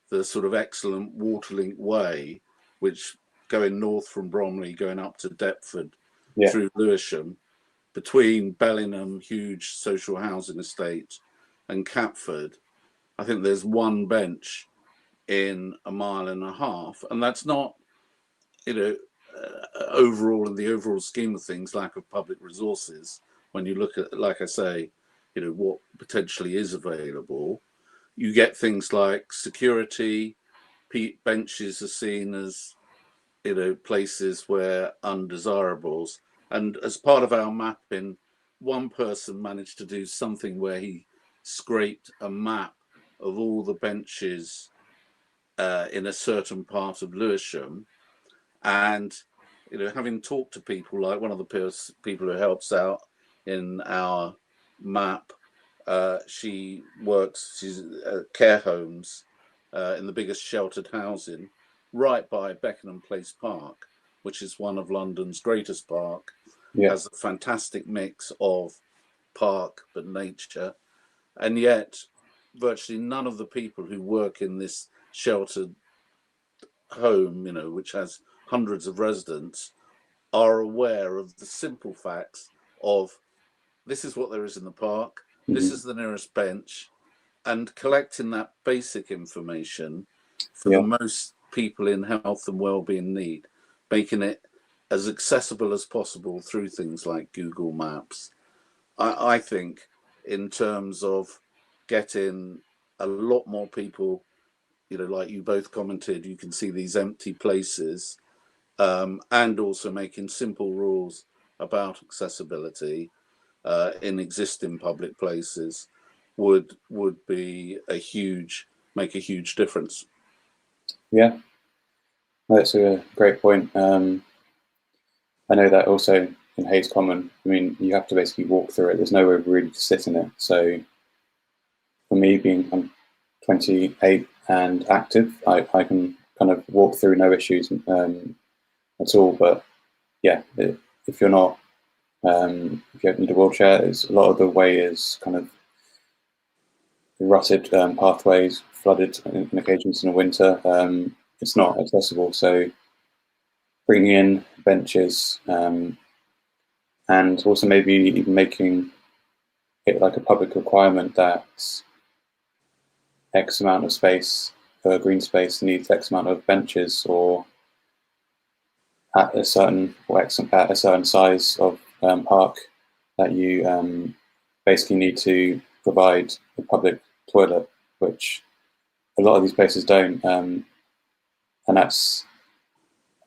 Speaker 4: the sort of excellent Waterlink Way, which going north from Bromley, going up to Deptford
Speaker 1: Yeah.
Speaker 4: through Lewisham, between Bellingham, huge social housing estate, and Catford, I think there's one bench in a mile and a half, and that's not, overall in the overall scheme of things, lack of public resources. When you look at, like I say, what potentially is available, you get things like security. Benches are seen as, places where undesirables. And as part of our mapping, one person managed to do something where he scraped a map of all the benches in a certain part of Lewisham. And, having talked to people, like one of the people who helps out in our map, she's care homes in the biggest sheltered housing right by Beckenham Place Park, which is one of London's greatest park.
Speaker 1: Yeah.
Speaker 4: Has a fantastic mix of park but nature, and yet virtually none of the people who work in this sheltered home, which has hundreds of residents, are aware of the simple facts of this is what there is in the park, this is the nearest bench, and collecting that basic information for the most people in health and well-being need, making it as accessible as possible through things like Google Maps. I think in terms of getting a lot more people, like you both commented, you can see these empty places, and also making simple rules about accessibility in existing public places would be make a huge difference.
Speaker 1: Yeah, that's a great point. I know that also in Hayes Common, I mean, you have to basically walk through it. There's nowhere really to sit in it. So for me, I'm 28 and active, I can kind of walk through no issues at all. But yeah, if you're not, if you need a wheelchair, a lot of the way is kind of rutted pathways, flooded in occasions in the winter. It's not accessible. So bringing in benches, and also maybe even making it like a public requirement that X amount of space, green space, needs X amount of benches, or at a certain size of park, that you basically need to provide a public toilet, which a lot of these places don't. And that's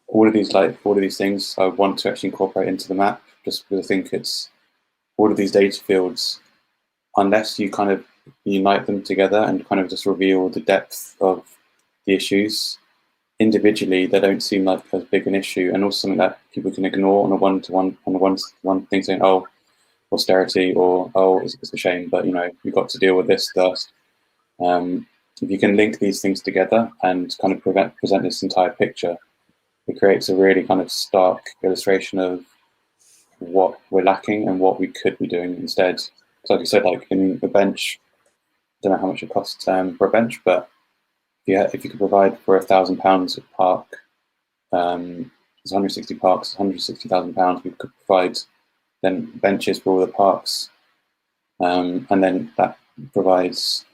Speaker 1: all of these things I want to actually incorporate into the map, just because I think it's all of these data fields, unless you kind of unite them together and kind of just reveal the depth of the issues individually, they don't seem like as big an issue, and also something that people can ignore on a one thing, saying, oh, austerity, or oh, it's a shame, but you've got to deal with this first. If you can link these things together and kind of present this entire picture, it creates a really kind of stark illustration of what we're lacking and what we could be doing instead. So like you said, like in the bench, I don't know how much it costs for a bench, but if you could provide for £1,000 a park, there's 160 parks, £160,000. We could provide then benches for all the parks, and then that provides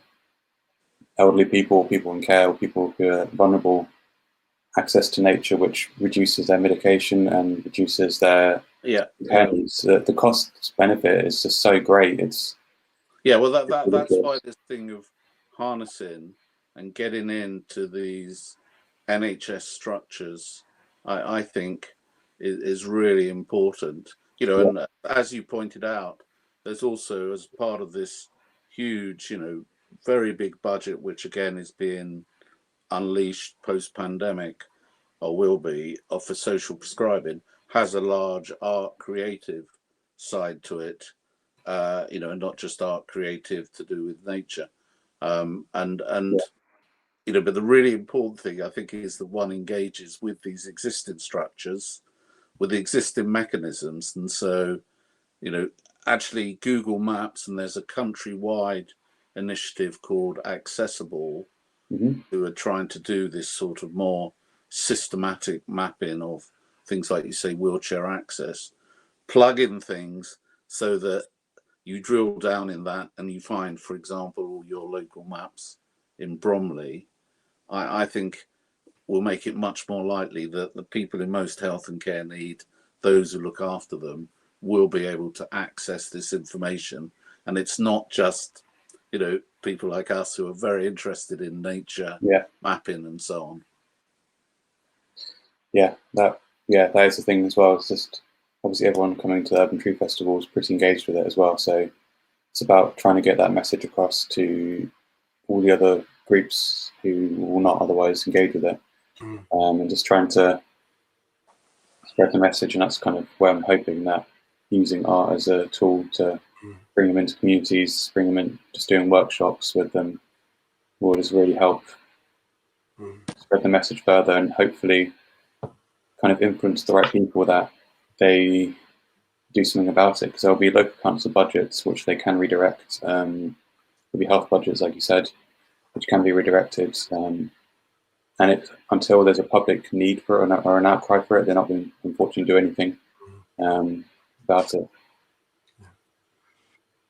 Speaker 1: elderly people in care, or people who are vulnerable, access to nature, which reduces their medication and reduces their impairments. The cost benefit is just so great. It's
Speaker 4: well, that's why this thing of harnessing and getting into these NHS structures, I think, is really important. And as you pointed out, there's also, as part of this huge, very big budget, which again is being unleashed post-pandemic, or will be, for social prescribing, has a large art creative side to it, and not just art creative to do with nature. But the really important thing, I think, is that one engages with these existing structures, with the existing mechanisms. And so, actually Google Maps, and there's a countrywide initiative called Accessible, who are trying to do this sort of more systematic mapping of things like you say wheelchair access, plug in things so that you drill down in that and you find, for example, your local maps in Bromley, I think will make it much more likely that the people in most health and care need, those who look after them, will be able to access this information. And it's not just, people like us who are very interested in nature, mapping and so on.
Speaker 1: That is the thing as well. It's just obviously everyone coming to the Urban Tree Festival is pretty engaged with it as well. So it's about trying to get that message across to all the other groups who will not otherwise engage with it, and just trying to spread the message. And that's kind of where I'm hoping that using art as a tool to bring them into communities, bring them in, just doing workshops with them, will just really help spread the message further and hopefully kind of influence the right people that they do something about it, because there'll be local council budgets which they can redirect. There'll be health budgets, like you said, which can be redirected. And until there's a public need for it or an outcry for it, they're not going to unfortunately do anything about it.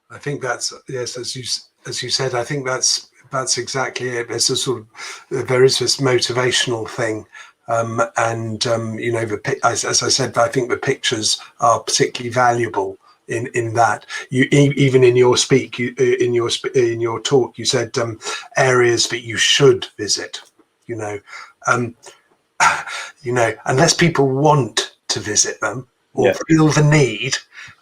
Speaker 5: I think that's, yes, as you said, I think that's exactly it. There's a sort of, there is this motivational thing. As I said, I think the pictures are particularly valuable in that. You even in your in your talk, you said areas that you should visit. Unless people want to visit them or feel the need,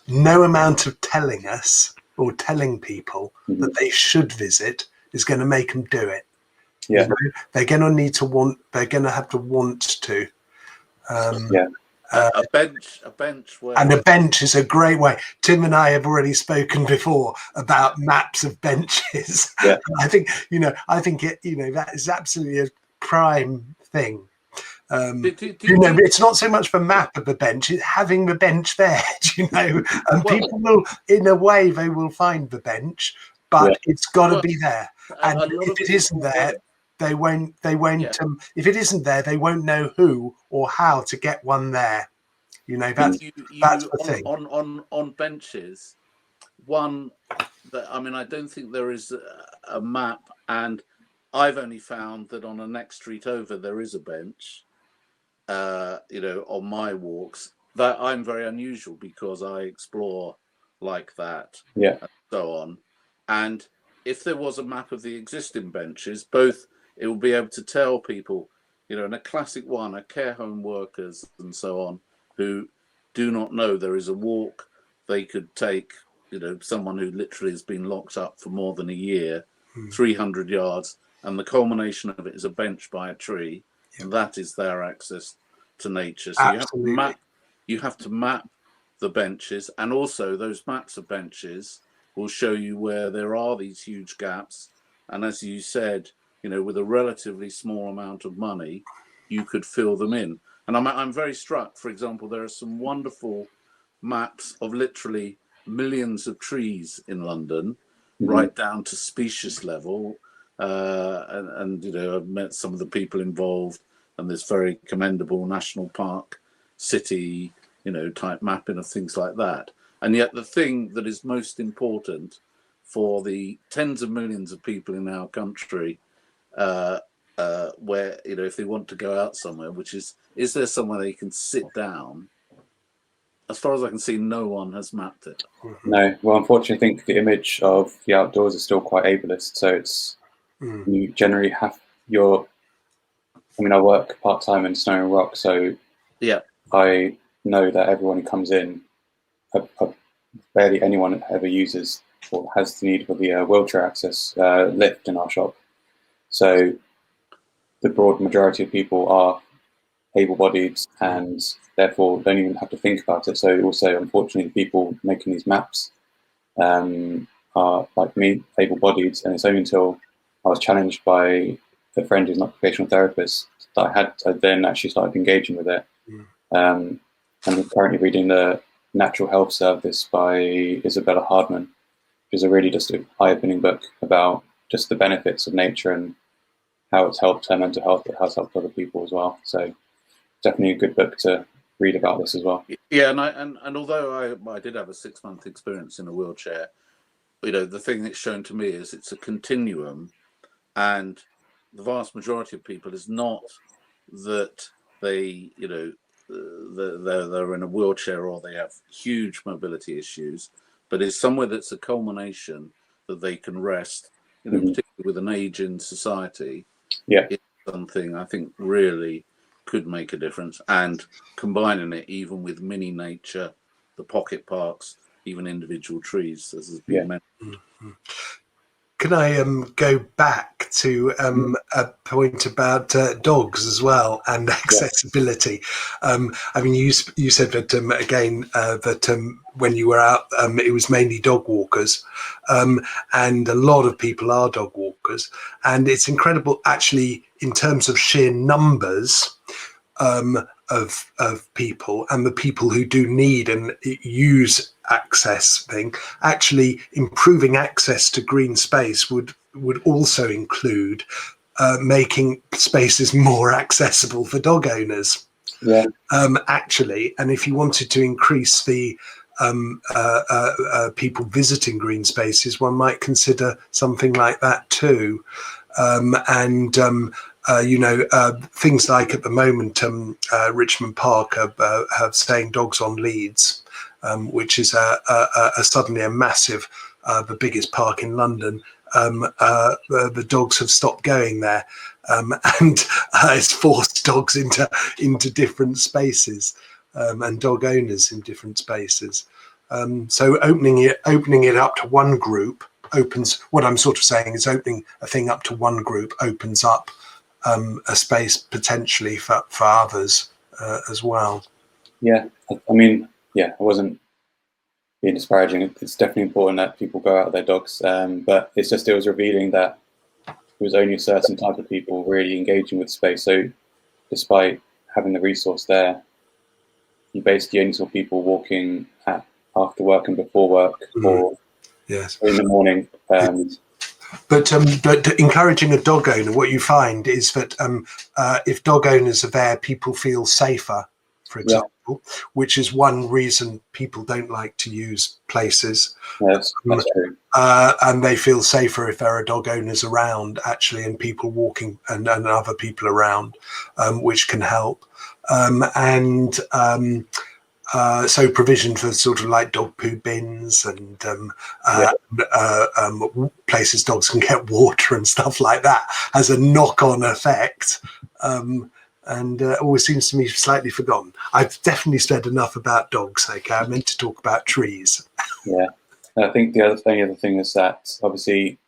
Speaker 5: no amount of telling us or telling people that they should visit is going to make them do it. They're going to need to want. They're going to have to want to.
Speaker 4: A bench where...
Speaker 5: And a bench is a great way. Tim and I have already spoken before about maps of benches. I think that is absolutely a prime thing. It's not so much the map of the bench; it's having the bench there. And people will, in a way, they will find the bench, but it's got to be there. And if it isn't there, they won't. If it isn't there, they won't know who or how to get one there. That's the thing.
Speaker 4: On benches, one that I don't think there is a map, and I've only found that on a next street over there is a bench. On my walks, that I'm very unusual because I explore like that, and so on. And if there was a map of the existing benches, both it will be able to tell people, and a classic one, care home workers and so on, who do not know there is a walk they could take, someone who literally has been locked up for more than a year, 300 yards, and the culmination of it is a bench by a tree, and that is their access to nature. So you have to map the benches, and also those maps of benches will show you where there are these huge gaps. And as you said, with a relatively small amount of money, you could fill them in. And I'm very struck, for example, there are some wonderful maps of literally millions of trees in London, right down to species level. And I've met some of the people involved, and this very commendable national park city, type mapping of things like that. And yet the thing that is most important for the tens of millions of people in our country, where, if they want to go out somewhere, which is there somewhere they can sit down? As far as I can see, no one has mapped it.
Speaker 1: No, well, unfortunately, I think the image of the outdoors is still quite ableist. So it's, you generally have I work part-time in Snow and Rock, so I know that everyone who comes in, barely anyone ever uses or has the need for the wheelchair access lift in our shop. So the broad majority of people are able-bodied and therefore don't even have to think about it. So also, unfortunately, people making these maps are, like me, able-bodied, and it's only until I was challenged by a friend who's an occupational therapist that I then actually started engaging with it. I'm currently reading the Natural Health Service by Isabella Hardman, which is a really just an eye-opening book about just the benefits of nature and how it's helped her mental health, but how it's helped other people as well. So definitely a good book to read about this as well.
Speaker 4: Yeah, and although I did have a 6-month experience in a wheelchair, the thing that's shown to me is it's a continuum, and the vast majority of people is not that they, they're in a wheelchair or they have huge mobility issues, but it's somewhere that's a culmination that they can rest, particularly with an age in society.
Speaker 1: Yeah,
Speaker 4: it's something I think really could make a difference, and combining it even with mini nature, the pocket parks, even individual trees, as has been mentioned.
Speaker 5: Can I go back to a point about dogs as well and accessibility? I mean, you said that again that when you were out, it was mainly dog walkers, and a lot of people are dog walkers, and it's incredible actually in terms of sheer numbers. Of people, and the people who do need and use access thing, actually improving access to green space would also include making spaces more accessible for dog owners. Actually, and if you wanted to increase the people visiting green spaces, one might consider something like that too. Things like at the moment, Richmond Park have saying dogs on leads, which is suddenly a massive, the biggest park in London. The dogs have stopped going there, and it's forced dogs into different spaces, and dog owners in different spaces. So opening it up to one group opens. What I'm sort of saying is opening a thing up to one group opens up a space potentially for others as well.
Speaker 1: Yeah, I mean, I wasn't being disparaging. It's definitely important that people go out with their dogs, but it was revealing that it was only a certain type of people really engaging with space. So despite having the resource there, you basically only saw people walking after work and before work, or in the morning.
Speaker 5: But encouraging a dog owner, what you find is that if dog owners are there, people feel safer, for example, which is one reason people don't like to use places.
Speaker 1: Yes, that's true.
Speaker 5: And they feel safer if there are dog owners around, actually, and people walking and other people around, which can help. So provision for sort of like dog poo bins and places dogs can get water and stuff like that has a knock-on effect, and always seems to me slightly forgotten. I've definitely said enough about dogs. Okay, I meant to talk about trees.
Speaker 1: Yeah, I think the other thing is that obviously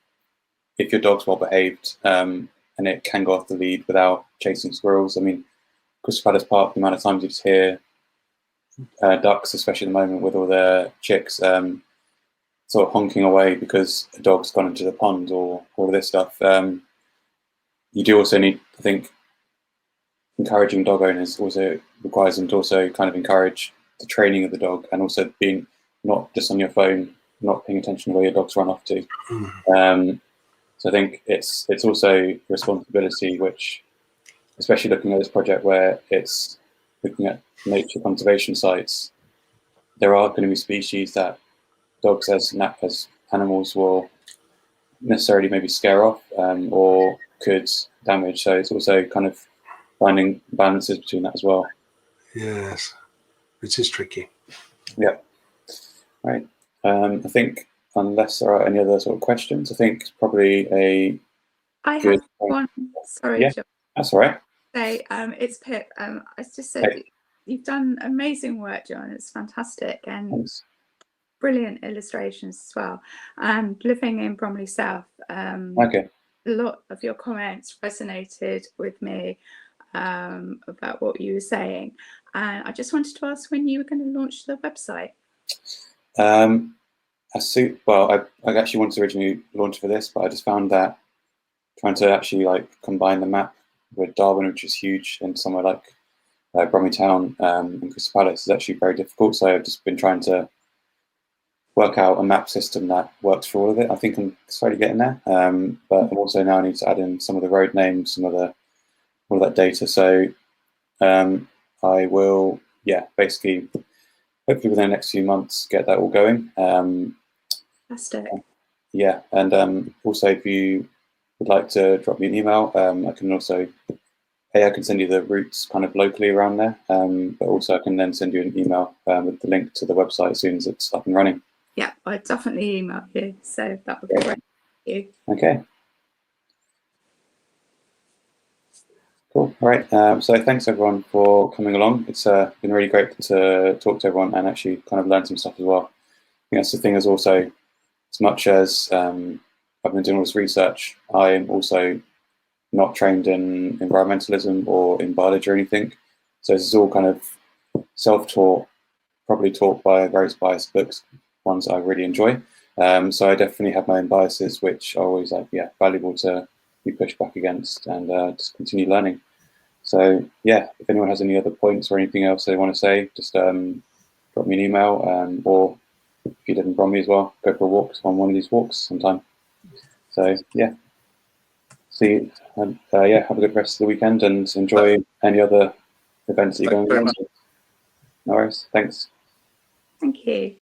Speaker 1: if your dog's well behaved and it can go off the lead without chasing squirrels. I mean, Crystal Palace Park, the amount of times you just hear ducks, especially at the moment with all their chicks, sort of honking away because a dog's gone into the pond or all of this stuff. You do also need, I think, encouraging dog owners also requires them to also kind of encourage the training of the dog, and also being not just on your phone, not paying attention to where your dogs run off to. So I think it's also responsibility, which, especially looking at this project where it's looking at nature conservation sites, there are going to be species that dogs as animals will necessarily maybe scare off or could damage. So it's also kind of finding balances between that as well.
Speaker 5: Yes, it is tricky.
Speaker 1: Yeah. Right. I think unless there are any other sort of questions, I think it's probably
Speaker 2: I
Speaker 1: good
Speaker 2: have one. Sorry,
Speaker 1: Yeah.
Speaker 2: John.
Speaker 1: That's all right.
Speaker 2: It's Pip. I just said you've done amazing work, John. It's fantastic and
Speaker 1: Thanks.
Speaker 2: brilliant illustrations as well. And living in Bromley South,
Speaker 1: Okay.
Speaker 2: a lot of your comments resonated with me about what you were saying. And I just wanted to ask when you were going to launch the website.
Speaker 1: I actually wanted to originally launch for this, but I just found that trying to actually like combine the map with Darwin, which is huge, and somewhere like Bromley Town and Crystal Palace is actually very difficult. So I've just been trying to work out a map system that works for all of it. I think I'm slowly getting there, but I'm also now need to add in some of the road names, some of all that data. So I will, basically, hopefully within the next few months, get that all going.
Speaker 2: Fantastic.
Speaker 1: Yeah, and also if you would like to drop me an email, I can also, I can send you the routes kind of locally around there, but also I can then send you an email with the link to the website as soon as it's up and running.
Speaker 2: Yeah, I'd definitely email you, so that would be great. Thank you.
Speaker 1: Okay. Cool. All right. So thanks everyone for coming along. It's been really great to talk to everyone and actually kind of learn some stuff as well. I think that's the thing is also, as much as I've been doing all this research, I am also not trained in environmentalism or in biology or anything. So this is all kind of self-taught, probably taught by various biased books, ones I really enjoy. So I definitely have my own biases, which are always valuable to be pushed back against and just continue learning. So yeah, if anyone has any other points or anything else they want to say, just drop me an email, or if you live in Bromley as well, go for a walk on one of these walks sometime. So yeah, see you, and have a good rest of the weekend and enjoy any other events that you're going to. No worries, thanks.
Speaker 2: Thank you.